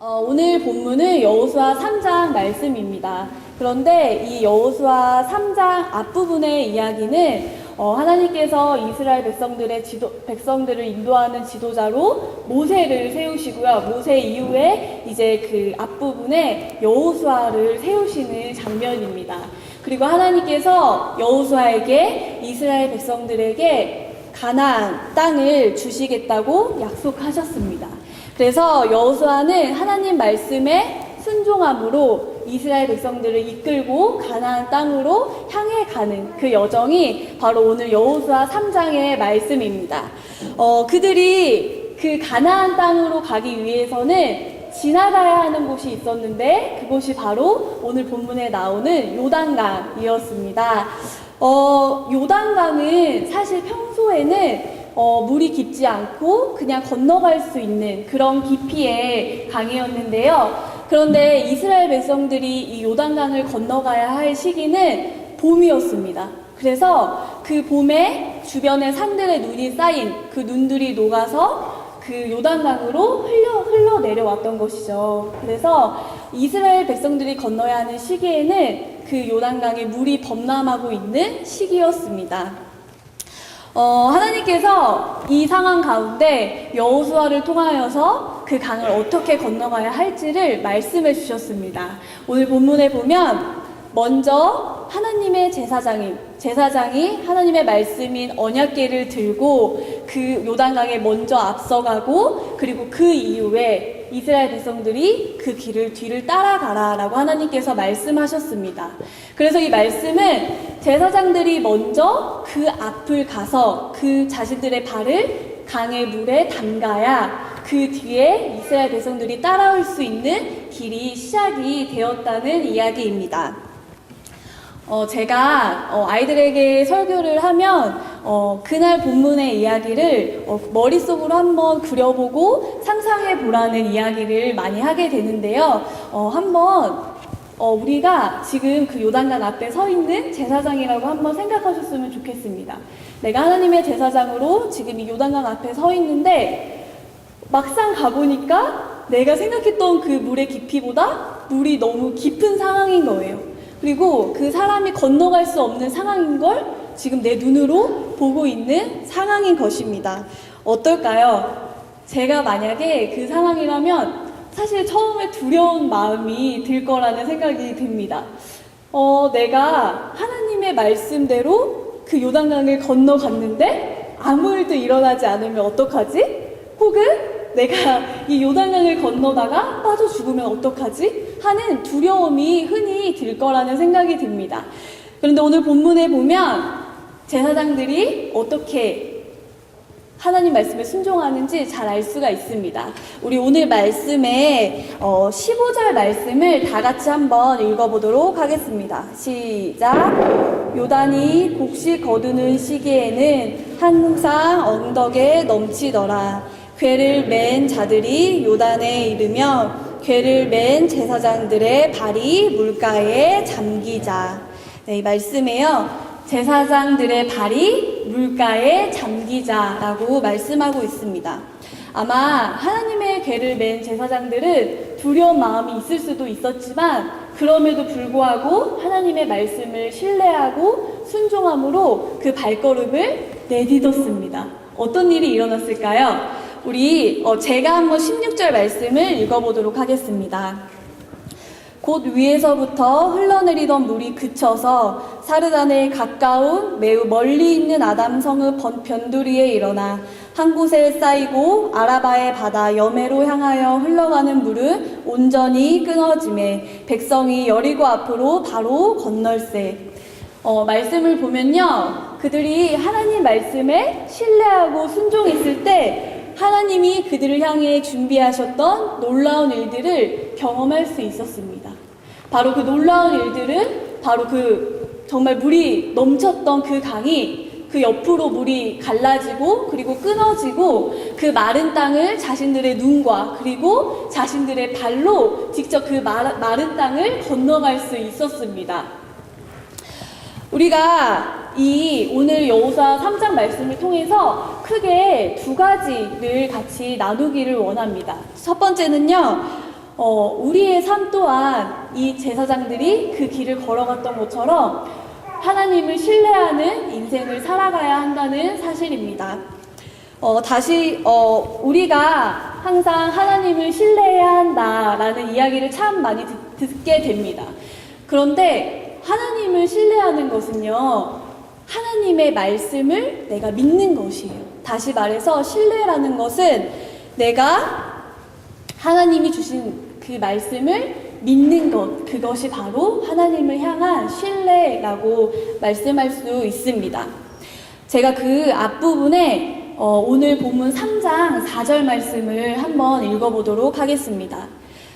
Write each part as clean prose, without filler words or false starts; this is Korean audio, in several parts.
오늘 본문은 여호수아 3장 말씀입니다. 그런데 이 여호수아 3장 앞부분의 이야기는 하나님께서 이스라엘 백성들을 인도하는 지도자로 모세를 세우시고요. 모세 이후에 이제 그 앞부분에 여호수아를 세우시는 장면입니다. 그리고 하나님께서 여호수아에게 이스라엘 백성들에게 가나안 땅을 주시겠다고 약속하셨습니다. 그래서 여호수아는 하나님 말씀에 순종함으로 이스라엘 백성들을 이끌고 가나안 땅으로 향해 가는 그 여정이 바로 오늘 여호수아 3장의 말씀입니다. 그들이 그 가나안 땅으로 가기 위해서는 지나가야 하는 곳이 있었는데 그곳이 바로 오늘 본문에 나오는 요단강이었습니다. 요단강은 사실 평소에는 물이 깊지 않고 그냥 건너갈 수 있는 그런 깊이의 강이었는데요. 그런데 이스라엘 백성들이 이 요단강을 건너가야 할 시기는 봄이었습니다. 그래서 그 봄에 주변에 산들의 눈이 쌓인 그 눈들이 녹아서 그 요단강으로 흘러 내려왔던 것이죠. 그래서 이스라엘 백성들이 건너야 하는 시기에는 그 요단강에 물이 범람하고 있는 시기였습니다. 하나님께서 이 상황 가운데 여호수아를 통하여서 그 강을 어떻게 건너가야 할지를 말씀해 주셨습니다. 오늘 본문에 보면 먼저 하나님의 제사장이 하나님의 말씀인 언약궤를 들고 그 요단강에 먼저 앞서가고 그리고 그 이후에 이스라엘 백성들이 그 뒤를 따라가라라고 하나님께서 말씀하셨습니다. 그래서 이 말씀은 제사장들이 먼저 그 앞을 가서 그 자신들의 발을 강의 물에 담가야 그 뒤에 이스라엘 백성들이 따라올 수 있는 길이 시작이 되었다는 이야기입니다. 제가 아이들에게 설교를 하면 그날 본문의 이야기를 머릿속으로 한번 그려보고 상상해 보라는 이야기를 많이 하게 되는데요. 한번 우리가 지금 그 요단강 앞에 서 있는 제사장이라고 한번 생각하셨으면 좋겠습니다. 내가 하나님의 제사장으로 지금 이 요단강 앞에 서 있는데 막상 가보니까 내가 생각했던 그 물의 깊이보다 물이 너무 깊은 상황인 거예요. 그리고 그 사람이 건너갈 수 없는 상황인 걸 지금 내 눈으로 보고 있는 상황인 것입니다. 어떨까요? 제가 만약에 그 상황이라면 사실 처음에 두려운 마음이 들 거라는 생각이 듭니다. 내가 하나님의 말씀대로 그 요단강을 건너갔는데 아무 일도 일어나지 않으면 어떡하지? 혹은 내가 이 요단강을 건너다가 빠져 죽으면 어떡하지? 하는 두려움이 흔히 들 거라는 생각이 듭니다. 그런데 오늘 본문에 보면 제사장들이 어떻게 하나님 말씀에 순종하는지 잘 알 수가 있습니다. 우리 오늘 말씀에 15절 말씀을 다 같이 한번 읽어보도록 하겠습니다. 시작! 요단이 곡식 거두는 시기에는 항상 언덕에 넘치더라. 궤를 맨 자들이 요단에 이르며 궤를 맨 제사장들의 발이 물가에 잠기자. 네, 이 말씀에요. 제사장들의 발이 물가에 잠기자라고 말씀하고 있습니다. 아마 하나님의 궤를 맨 제사장들은 두려운 마음이 있을 수도 있었지만 그럼에도 불구하고 하나님의 말씀을 신뢰하고 순종함으로 그 발걸음을 내딛었습니다. 어떤 일이 일어났을까요? 우리 제가 한번 16절 말씀을 읽어보도록 하겠습니다. 곧 위에서부터 흘러내리던 물이 그쳐서 사르단에 가까운 매우 멀리 있는 아담성읍 변두리에 일어나 한 곳에 쌓이고 아라바의 바다 여매로 향하여 흘러가는 물은 온전히 끊어지매 백성이 여리고 앞으로 바로 건널세. 말씀을 보면요, 그들이 하나님 말씀에 신뢰하고 순종했을 때 하나님이 그들을 향해 준비하셨던 놀라운 일들을 경험할 수 있었습니다. 바로 그 놀라운 일들은 바로 그 정말 물이 넘쳤던 그 강이 그 옆으로 물이 갈라지고 그리고 끊어지고 그 마른 땅을 자신들의 눈과 그리고 자신들의 발로 직접 그 마른 땅을 건너갈 수 있었습니다. 우리가 이 오늘 여호수아 3장 말씀을 통해서 크게 두 가지를 같이 나누기를 원합니다. 첫 번째는요, 우리의 삶 또한 이 제사장들이 그 길을 걸어갔던 것처럼 하나님을 신뢰하는 인생을 살아가야 한다는 사실입니다. 우리가 항상 하나님을 신뢰해야 한다라는 이야기를 참 많이 듣게 됩니다. 그런데 하나님을 신뢰하는 것은요, 하나님의 말씀을 내가 믿는 것이에요. 다시 말해서 신뢰라는 것은 내가 하나님이 주신 그 말씀을 믿는 것, 그것이 바로 하나님을 향한 신뢰라고 말씀할 수 있습니다. 제가 그 앞부분에 오늘 본문 3장 4절 말씀을 한번 읽어보도록 하겠습니다.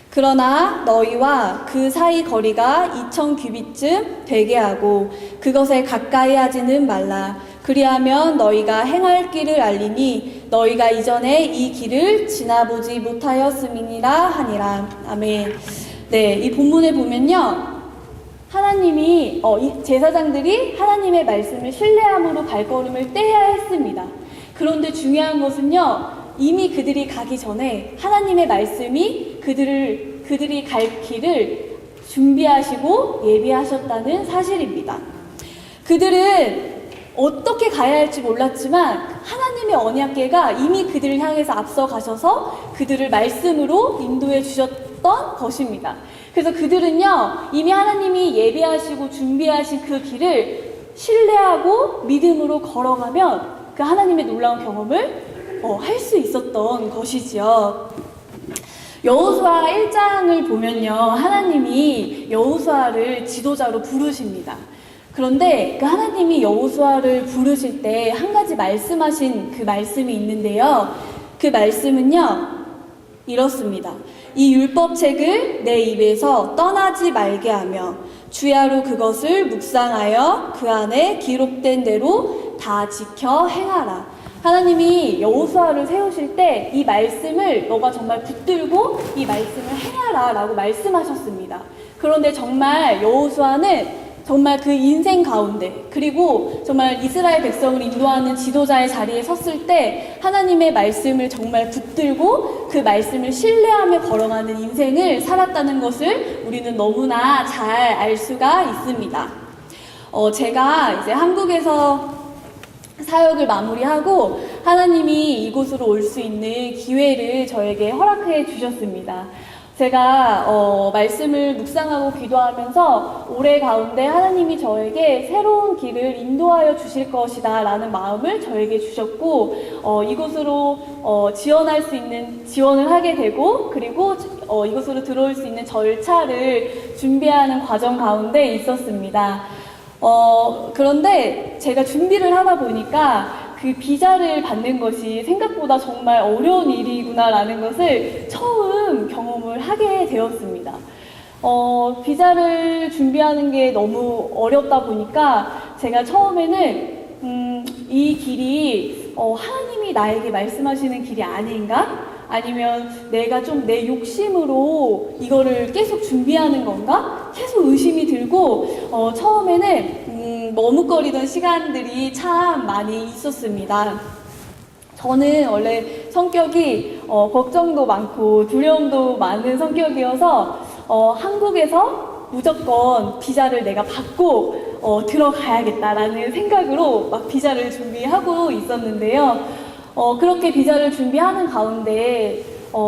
그러나 너희와 그 사이 거리가 2000규빗쯤 되게 하고 그것에 가까이 하지는 말라. 그리하면 너희가 행할 길을 알리니 너희가 이전에 이 길을 지나보지 못하였음이니라 하니라. 아멘. 네, 이 본문에 보면요, 하나님이 이 제사장들이 하나님의 말씀을 신뢰함으로 발걸음을 떼야 했습니다. 그런데 중요한 것은요, 이미 그들이 가기 전에 하나님의 말씀이 그들이 갈 길을 준비하시고 예비하셨다는 사실입니다. 그들은 어떻게 가야 할지 몰랐지만 하나님의 언약궤가 이미 그들을 향해서 앞서 가셔서 그들을 말씀으로 인도해 주셨던 것입니다. 그래서 그들은요, 이미 하나님이 예비하시고 준비하신 그 길을 신뢰하고 믿음으로 걸어가면 그 하나님의 놀라운 경험을 할 수 있었던 것이지요. 여호수아 1장을 보면요, 하나님이 여호수아를 지도자로 부르십니다. 그런데 그 하나님이 여호수아를 부르실 때 한 가지 말씀하신 그 말씀이 있는데요, 그 말씀은요 이렇습니다. 이 율법책을 내 입에서 떠나지 말게 하며 주야로 그것을 묵상하여 그 안에 기록된 대로 다 지켜 행하라. 하나님이 여호수아를 세우실 때 이 말씀을 너가 정말 붙들고 이 말씀을 행하라 라고 말씀하셨습니다. 그런데 정말 여호수아는 정말 그 인생 가운데, 그리고 정말 이스라엘 백성을 인도하는 지도자의 자리에 섰을 때 하나님의 말씀을 정말 붙들고 그 말씀을 신뢰하며 걸어가는 인생을 살았다는 것을 우리는 너무나 잘 알 수가 있습니다. 제가 이제 한국에서 사역을 마무리하고 하나님이 이곳으로 올 수 있는 기회를 저에게 허락해 주셨습니다. 제가 말씀을 묵상하고 기도하면서 올해 가운데 하나님이 저에게 새로운 길을 인도하여 주실 것이다 라는 마음을 저에게 주셨고, 이곳으로 지원을 하게 되고, 그리고 이곳으로 들어올 수 있는 절차를 준비하는 과정 가운데 있었습니다. 그런데 제가 준비를 하다 보니까 그 비자를 받는 것이 생각보다 정말 어려운 일이구나라는 것을 처음 경험을 하게 되었습니다. 비자를 준비하는 게 너무 어렵다 보니까 제가 처음에는 이 길이 하나님이 나에게 말씀하시는 길이 아닌가? 아니면 내가 좀 내 욕심으로 이거를 계속 준비하는 건가? 계속 의심이 들고 처음에는 머뭇거리던 시간들이 참 많이 있었습니다. 저는 원래 성격이 걱정도 많고 두려움도 많은 성격이어서 한국에서 무조건 비자를 내가 받고 들어가야겠다라는 생각으로 막 비자를 준비하고 있었는데요. 그렇게 비자를 준비하는 가운데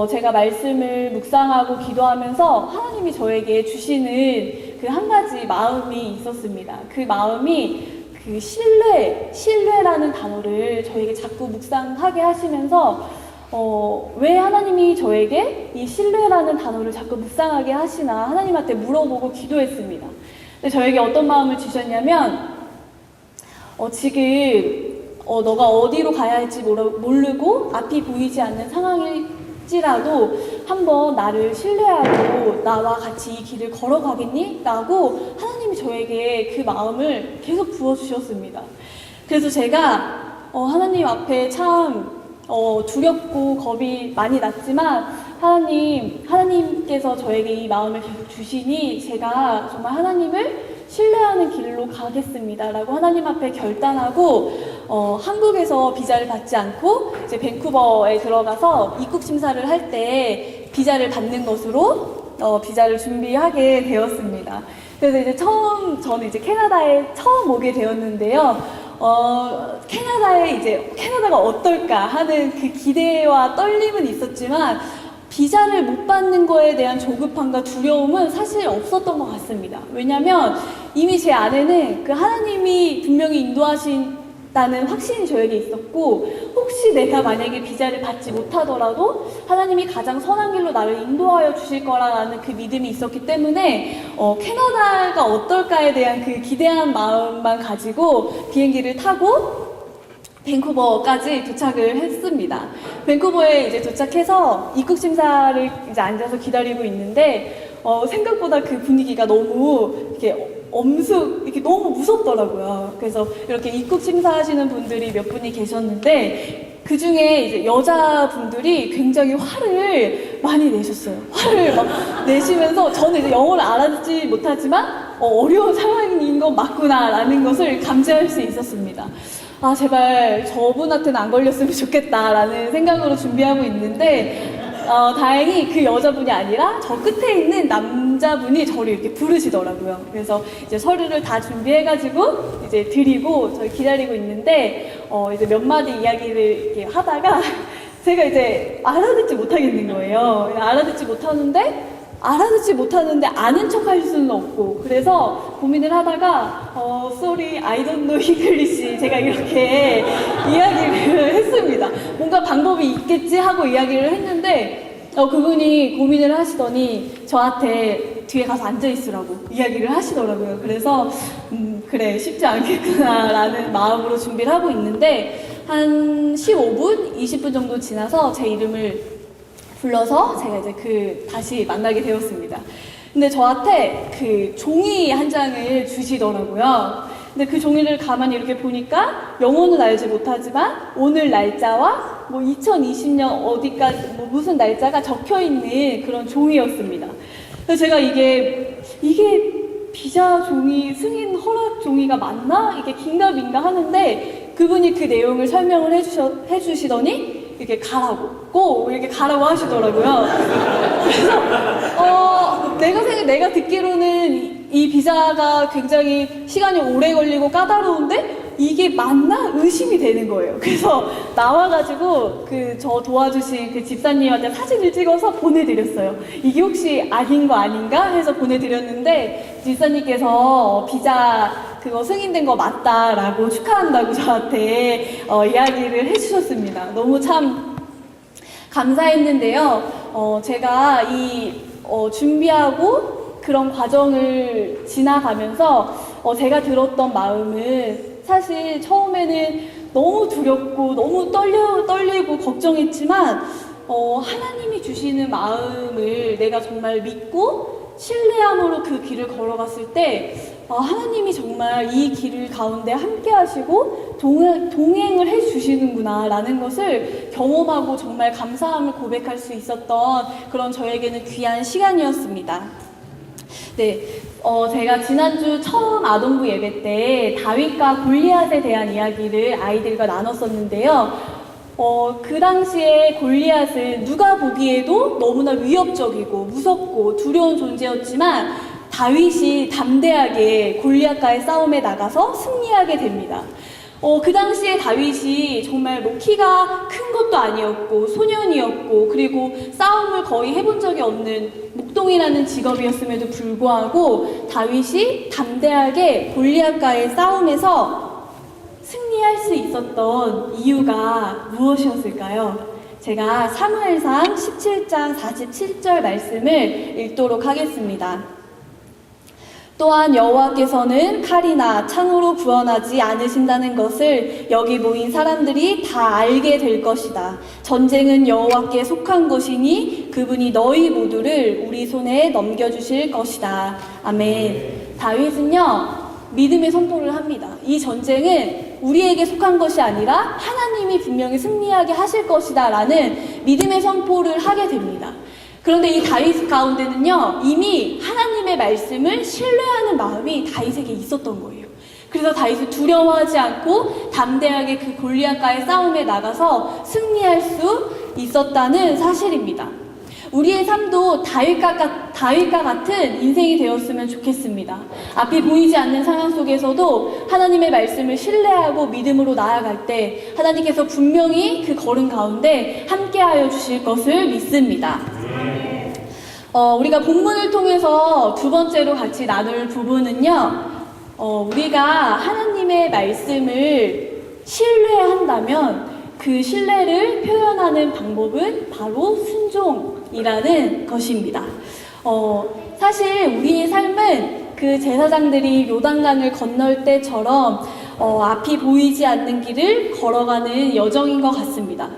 제가 말씀을 묵상하고 기도하면서 하나님이 저에게 주시는 그 한 가지 마음이 있었습니다. 그 마음이 그 신뢰라는 단어를 저에게 자꾸 묵상하게 하시면서 왜 하나님이 저에게 이 신뢰라는 단어를 자꾸 묵상하게 하시나 하나님한테 물어보고 기도했습니다. 근데 저에게 어떤 마음을 주셨냐면 지금 너가 어디로 가야 할지 모르고 앞이 보이지 않는 상황일지라도 한번 나를 신뢰하고 나와 같이 이 길을 걸어가겠니? 라고 하나님이 저에게 그 마음을 계속 부어주셨습니다. 그래서 제가 하나님 앞에 참 두렵고 겁이 많이 났지만 하나님께서 저에게 이 마음을 계속 주시니 제가 정말 하나님을 신뢰하는 길로 가겠습니다 라고 하나님 앞에 결단하고 한국에서 비자를 받지 않고 이제 밴쿠버에 들어가서 입국 심사를 할 때 비자를 받는 것으로 비자를 준비하게 되었습니다. 그래서 이제 저는 이제 캐나다에 처음 오게 되었는데요. 캐나다가 어떨까 하는 그 기대와 떨림은 있었지만, 비자를 못 받는 거에 대한 조급함과 두려움은 사실 없었던 것 같습니다. 왜냐면 이미 제 안에는 그 하나님이 분명히 인도하신다는 확신이 저에게 있었고, 혹시 내가 만약에 비자를 받지 못하더라도 하나님이 가장 선한 길로 나를 인도하여 주실 거라는 그 믿음이 있었기 때문에 캐나다가 어떨까에 대한 그 기대한 마음만 가지고 비행기를 타고 밴쿠버까지 도착을 했습니다. 밴쿠버에 이제 도착해서 입국 심사를 이제 앉아서 기다리고 있는데 생각보다 그 분위기가 너무 이렇게 이렇게 너무 무섭더라고요. 그래서 이렇게 입국 심사하시는 분들이 몇 분이 계셨는데 그 중에 이제 여자분들이 굉장히 화를 많이 내셨어요. 화를 막 내시면서 저는 이제 영어를 알아듣지 못하지만 어려운 상황인 건 맞구나라는 것을 감지할 수 있었습니다. 아, 제발 저분한테는 안 걸렸으면 좋겠다라는 생각으로 준비하고 있는데 다행히 그 여자분이 아니라 저 끝에 있는 남자분이 저를 이렇게 부르시더라고요. 그래서 이제 서류를 다 준비해가지고 이제 드리고 저희 기다리고 있는데 이제 몇 마디 이야기를 이렇게 하다가 제가 이제 알아듣지 못하겠는 거예요. 알아듣지 못하는데 아는 척 할 수는 없고, 그래서 고민을 하다가 sorry, I don't know English 제가 이렇게 이야기를 했습니다. 뭔가 방법이 있겠지 하고 이야기를 했는데 그분이 고민을 하시더니 저한테 뒤에 가서 앉아있으라고 이야기를 하시더라고요. 그래서 그래, 쉽지 않겠구나 라는 마음으로 준비를 하고 있는데 한 15분, 20분 정도 지나서 제 이름을 불러서 제가 이제 다시 만나게 되었습니다. 근데 저한테 그 종이 한 장을 주시더라고요. 근데 그 종이를 가만히 이렇게 보니까 영어는 알지 못하지만 오늘 날짜와 뭐 2020년 어디까지 뭐 무슨 날짜가 적혀 있는 그런 종이였습니다. 그래서 제가 이게 비자 종이, 승인 허락 종이가 맞나? 이게 긴가민가 하는데 그분이 그 내용을 설명을 해주시더니 이렇게 꼭 이렇게 가라고 하시더라고요. 그래서 내가 듣기로는 이 비자가 굉장히 시간이 오래 걸리고 까다로운데 이게 맞나 의심이 되는 거예요. 그래서 나와가지고 저 도와주신 그 집사님한테 사진을 찍어서 보내드렸어요. 이게 혹시 아닌 거 아닌가 해서 보내드렸는데 집사님께서 비자 그거 승인된 거 맞다라고 축하한다고 저한테 이야기를 해주셨습니다. 너무 참 감사했는데요. 제가 준비하고 그런 과정을 지나가면서 제가 들었던 마음은 사실 처음에는 너무 두렵고 너무 떨리고 걱정했지만 하나님이 주시는 마음을 내가 정말 믿고 신뢰함으로 그 길을 걸어갔을 때 하나님이 정말 이 길을 가운데 함께 하시고 동행을 해주시는구나 라는 것을 경험하고 정말 감사함을 고백할 수 있었던 그런 저에게는 귀한 시간이었습니다. 네, 제가 지난주 처음 아동부 예배 때 다윗과 골리앗에 대한 이야기를 아이들과 나눴었는데요. 그 당시에 골리앗은 누가 보기에도 너무나 위협적이고 무섭고 두려운 존재였지만 다윗이 담대하게 골리앗과의 싸움에 나가서 승리하게 됩니다. 그 당시에 다윗이 정말 키가 큰 것도 아니었고 소년이었고 그리고 싸움을 거의 해본 적이 없는 목동이라는 직업이었음에도 불구하고 다윗이 담대하게 골리앗과의 싸움에서 승리할 수 있었던 이유가 무엇이었을까요? 제가 사무엘상 17장 47절 말씀을 읽도록 하겠습니다. 또한 여호와께서는 칼이나 창으로 구원하지 않으신다는 것을 여기 모인 사람들이 다 알게 될 것이다. 전쟁은 여호와께 속한 것이니 그분이 너희 모두를 우리 손에 넘겨주실 것이다. 아멘. 다윗은요 믿음의 선포를 합니다. 이 전쟁은 우리에게 속한 것이 아니라 하나님이 분명히 승리하게 하실 것이다 라는 믿음의 선포를 하게 됩니다. 그런데 이 다윗 가운데는요 이미 하나님의 말씀을 신뢰하는 마음이 다윗에게 있었던 거예요. 그래서 다윗은 두려워하지 않고 담대하게 그 골리앗과의 싸움에 나가서 승리할 수 있었다는 사실입니다. 우리의 삶도 다윗과 같은 인생이 되었으면 좋겠습니다. 앞이 보이지 않는 상황 속에서도 하나님의 말씀을 신뢰하고 믿음으로 나아갈 때 하나님께서 분명히 그 걸음 가운데 함께하여 주실 것을 믿습니다. 우리가 본문을 통해서 두 번째로 같이 나눌 부분은요, 우리가 하나님의 말씀을 신뢰한다면 그 신뢰를 표현하는 방법은 바로 순종이라는 것입니다. 사실 우리의 삶은 그 제사장들이 요단강을 건널 때처럼 앞이 보이지 않는 길을 걸어가는 여정인 것 같습니다.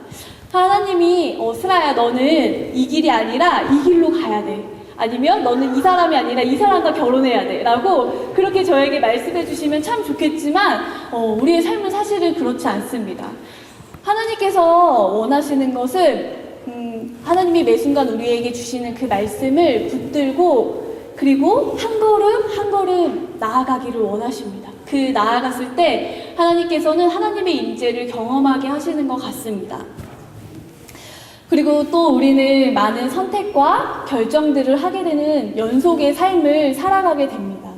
하나님이 스라야 너는 이 길이 아니라 이 길로 가야 돼. 아니면 너는 이 사람이 아니라 이 사람과 결혼해야 돼 라고 그렇게 저에게 말씀해 주시면 참 좋겠지만 우리의 삶은 사실은 그렇지 않습니다. 하나님께서 원하시는 것은 하나님이 매 순간 우리에게 주시는 그 말씀을 붙들고 그리고 한 걸음 한 걸음 나아가기를 원하십니다. 그 나아갔을 때 하나님께서는 하나님의 임재를 경험하게 하시는 것 같습니다. 그리고 또 우리는 많은 선택과 결정들을 하게 되는 연속의 삶을 살아가게 됩니다.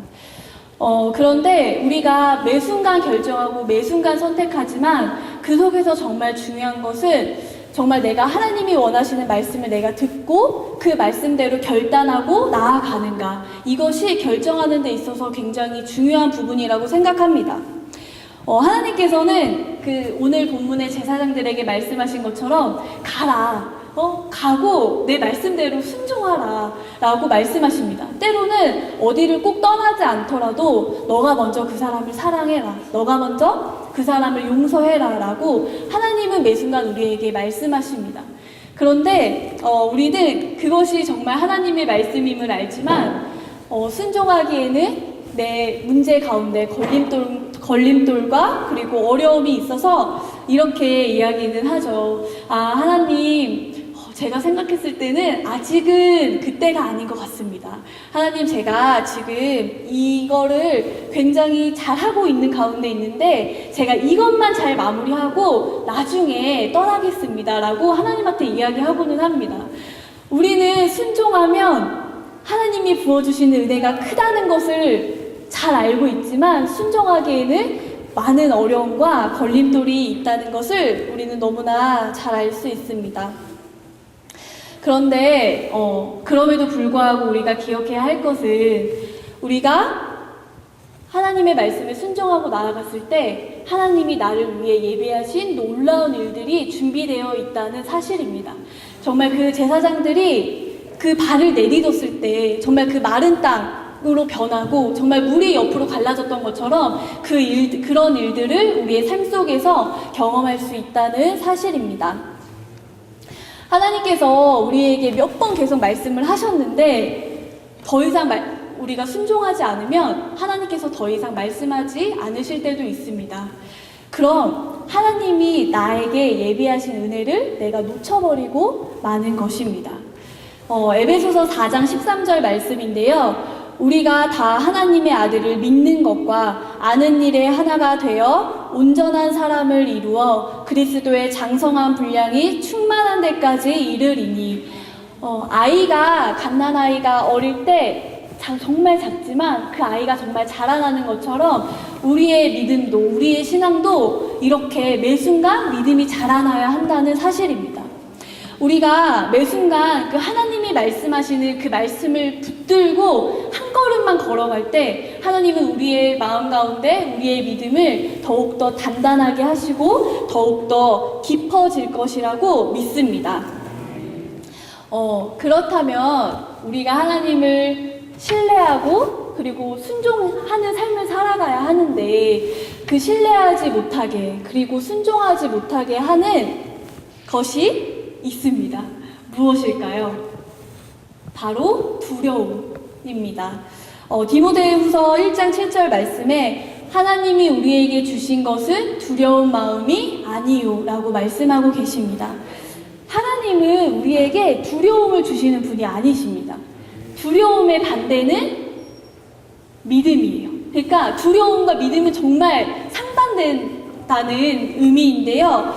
그런데 우리가 매 순간 결정하고 매 순간 선택하지만 그 속에서 정말 중요한 것은 정말 내가 하나님이 원하시는 말씀을 내가 듣고 그 말씀대로 결단하고 나아가는가, 이것이 결정하는 데 있어서 굉장히 중요한 부분이라고 생각합니다. 하나님께서는 그 오늘 본문의 제사장들에게 말씀하신 것처럼 가라, 가고 내 말씀대로 순종하라 라고 말씀하십니다. 때로는 어디를 꼭 떠나지 않더라도 너가 먼저 그 사람을 사랑해라, 너가 먼저 그 사람을 용서해라 라고 하나님은 매 순간 우리에게 말씀하십니다. 그런데 우리는 그것이 정말 하나님의 말씀임을 알지만 순종하기에는 내 문제 가운데 걸림돌과 그리고 어려움이 있어서 이렇게 이야기는 하죠. 하나님, 제가 생각했을 때는 아직은 그때가 아닌 것 같습니다. 하나님, 제가 지금 이거를 굉장히 잘하고 있는 가운데 있는데 제가 이것만 잘 마무리하고 나중에 떠나겠습니다 라고 하나님한테 이야기하고는 합니다. 우리는 순종하면 하나님이 부어주시는 은혜가 크다는 것을 잘 알고 있지만 순종하기에는 많은 어려움과 걸림돌이 있다는 것을 우리는 너무나 잘 알 수 있습니다. 그런데 그럼에도 불구하고 우리가 기억해야 할 것은 우리가 하나님의 말씀에 순종하고 나아갔을 때 하나님이 나를 위해 예배하신 놀라운 일들이 준비되어 있다는 사실입니다. 정말 그 제사장들이 그 발을 내딛었을 때 정말 그 마른 땅으로 변하고 정말 물이 옆으로 갈라졌던 것처럼 그런 일들을 우리의 삶 속에서 경험할 수 있다는 사실입니다. 하나님께서 우리에게 몇 번 계속 말씀을 하셨는데 더 이상 우리가 순종하지 않으면 하나님께서 더 이상 말씀하지 않으실 때도 있습니다. 그럼 하나님이 나에게 예비하신 은혜를 내가 놓쳐버리고 마는 것입니다. 에베소서 4장 13절 말씀인데요. 우리가 다 하나님의 아들을 믿는 것과 아는 일에 하나가 되어 온전한 사람을 이루어 그리스도의 장성한 분량이 충만한 데까지 이르리니, 갓난아이가 어릴 때 정말 작지만 그 아이가 정말 자라나는 것처럼 우리의 믿음도, 우리의 신앙도 이렇게 매 순간 믿음이 자라나야 한다는 사실입니다. 우리가 매 순간 그 하나님이 말씀하시는 그 말씀을 붙들고 한 걸음만 걸어갈 때 하나님은 우리의 마음 가운데 우리의 믿음을 더욱더 단단하게 하시고 더욱더 깊어질 것이라고 믿습니다. 그렇다면 우리가 하나님을 신뢰하고 그리고 순종하는 삶을 살아가야 하는데 그 신뢰하지 못하게 그리고 순종하지 못하게 하는 것이 있습니다. 무엇일까요? 바로 두려움입니다. 디모데후서 1장 7절 말씀에 하나님이 우리에게 주신 것은 두려운 마음이 아니요 라고 말씀하고 계십니다. 하나님은 우리에게 두려움을 주시는 분이 아니십니다. 두려움의 반대는 믿음이에요. 그러니까 두려움과 믿음은 정말 상반된다는 의미인데요.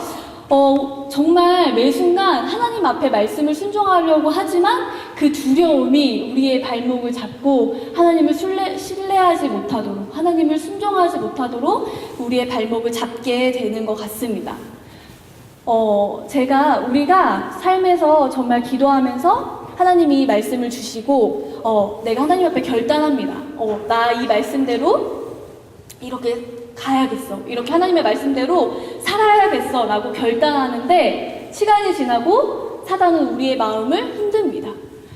정말 매 순간 하나님 앞에 말씀을 순종하려고 하지만 그 두려움이 우리의 발목을 잡고 하나님을 신뢰하지 못하도록, 하나님을 순종하지 못하도록 우리의 발목을 잡게 되는 것 같습니다. 우리가 삶에서 정말 기도하면서 하나님이 말씀을 주시고, 내가 하나님 앞에 결단합니다. 나 이 말씀대로 이렇게 가야겠어. 이렇게 하나님의 말씀대로 살아야겠어. 라고 결단하는데, 시간이 지나고 사단은 우리의 마음을 흔듭니다.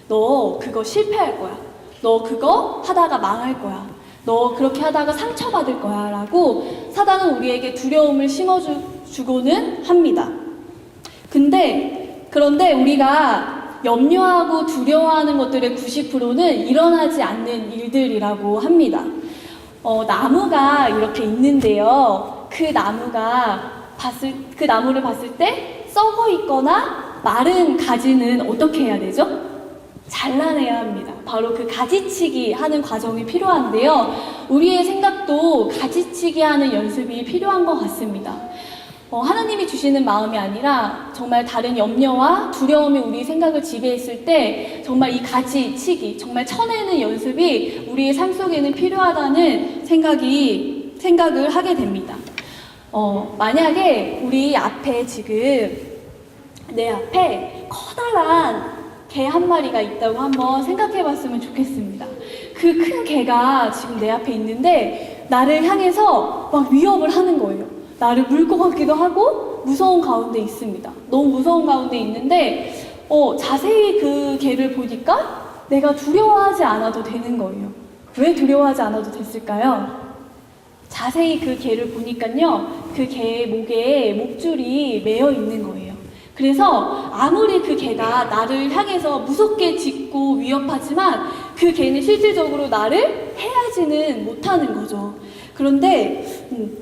너 그거 실패할 거야. 너 그거 하다가 망할 거야. 너 그렇게 하다가 상처받을 거야. 라고 사단은 우리에게 두려움을 심어주고는 합니다. 그런데 우리가 염려하고 두려워하는 것들의 90%는 일어나지 않는 일들이라고 합니다. 나무가 이렇게 있는데요. 그 나무를 봤을 때 썩어 있거나 마른 가지는 어떻게 해야 되죠? 잘라내야 합니다. 바로 그 가지치기 하는 과정이 필요한데요. 우리의 생각도 가지치기 하는 연습이 필요한 것 같습니다. 하나님이 주시는 마음이 아니라 정말 다른 염려와 두려움이 우리 생각을 지배했을 때 정말 이 가지치기, 정말 쳐내는 연습이 우리의 삶 속에는 필요하다는 생각을 하게 됩니다. 만약에 우리 앞에 지금 내 앞에 커다란 개 한 마리가 있다고 한번 생각해 봤으면 좋겠습니다. 그 큰 개가 지금 내 앞에 있는데 나를 향해서 막 위협을 하는 거예요. 나를 물 것 같기도 하고 무서운 가운데 있습니다. 너무 무서운 가운데 있는데 자세히 그 개를 보니까 내가 두려워하지 않아도 되는 거예요. 왜 두려워하지 않아도 됐을까요? 자세히 그 개를 보니까요, 그 개의 목에 목줄이 매여 있는 거예요. 그래서 아무리 그 개가 나를 향해서 무섭게 짖고 위협하지만 그 개는 실질적으로 나를 해하지는 못하는 거죠. 그런데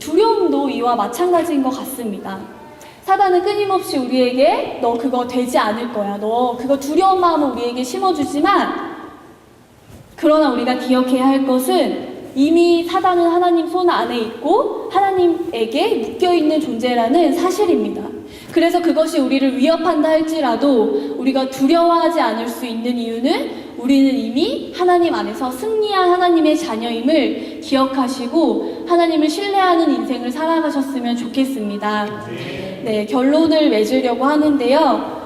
두려움도 이와 마찬가지인 것 같습니다. 사단은 끊임없이 우리에게 너 그거 되지 않을 거야. 너 그거 두려운 마음을 우리에게 심어주지만, 그러나 우리가 기억해야 할 것은 이미 사단은 하나님 손 안에 있고 하나님에게 묶여있는 존재라는 사실입니다. 그래서 그것이 우리를 위협한다 할지라도 우리가 두려워하지 않을 수 있는 이유는 우리는 이미 하나님 안에서 승리한 하나님의 자녀임을 기억하시고 하나님을 신뢰하는 인생을 살아가셨으면 좋겠습니다. 네, 결론을 맺으려고 하는데요.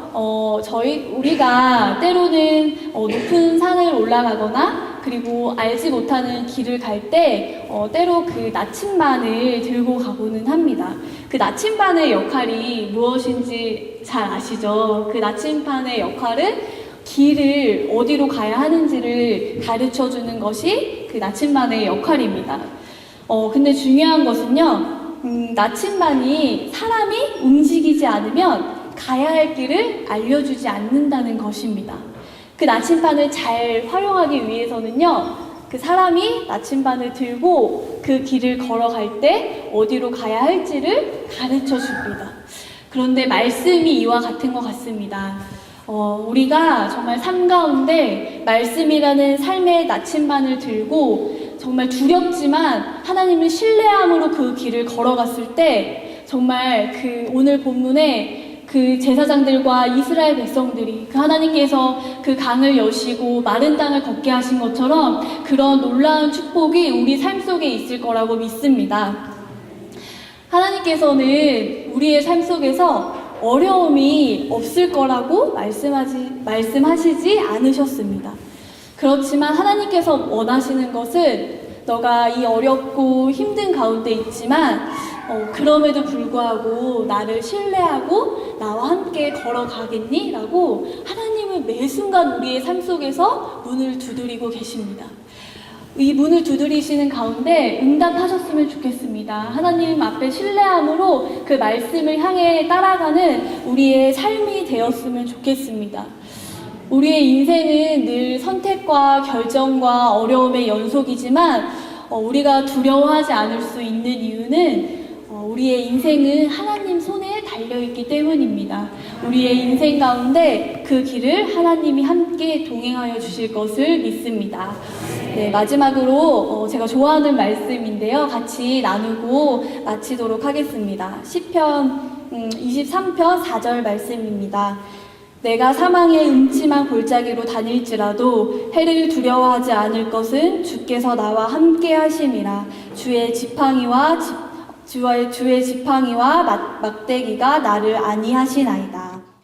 우리가 때로는 높은 산을 올라가거나 그리고 알지 못하는 길을 갈 때 때로 그 나침반을 들고 가고는 합니다. 그 나침반의 역할이 무엇인지 잘 아시죠? 그 나침반의 역할은 길을 어디로 가야 하는지를 가르쳐 주는 것이 그 나침반의 역할입니다. 근데 중요한 것은요, 나침반이 사람이 움직이지 않으면 가야 할 길을 알려주지 않는다는 것입니다. 그 나침반을 잘 활용하기 위해서는요, 그 사람이 나침반을 들고 그 길을 걸어갈 때 어디로 가야 할지를 가르쳐 줍니다. 그런데 말씀이 이와 같은 것 같습니다. 우리가 정말 삶 가운데 말씀이라는 삶의 나침반을 들고 정말 두렵지만 하나님을 신뢰함으로 그 길을 걸어갔을 때 정말 오늘 본문에 그 제사장들과 이스라엘 백성들이 그 하나님께서 그 강을 여시고 마른 땅을 걷게 하신 것처럼 그런 놀라운 축복이 우리 삶 속에 있을 거라고 믿습니다. 하나님께서는 우리의 삶 속에서 어려움이 없을 거라고 말씀하시지 않으셨습니다. 그렇지만 하나님께서 원하시는 것은 너가 이 어렵고 힘든 가운데 있지만 그럼에도 불구하고 나를 신뢰하고 나와 함께 걸어가겠니? 라고 하나님은 매 순간 우리의 삶 속에서 문을 두드리고 계십니다. 이 문을 두드리시는 가운데 응답하셨으면 좋겠습니다. 하나님 앞에 신뢰함으로 그 말씀을 향해 따라가는 우리의 삶이 되었으면 좋겠습니다. 우리의 인생은 늘 선택과 결정과 어려움의 연속이지만 우리가 두려워하지 않을 수 있는 이유는 우리의 인생은 하나님 손에 달려있기 때문입니다. 우리의 인생 가운데 그 길을 하나님이 함께 동행하여 주실 것을 믿습니다. 네, 마지막으로 제가 좋아하는 말씀인데요. 같이 나누고 마치도록 하겠습니다. 시편 23편 4절 말씀입니다. 내가 사망의 음침한 골짜기로 다닐지라도 해를 두려워하지 않을 것은 주께서 나와 함께 하심이라. 주의 지팡이와 막대기가 나를 안위하시나이다.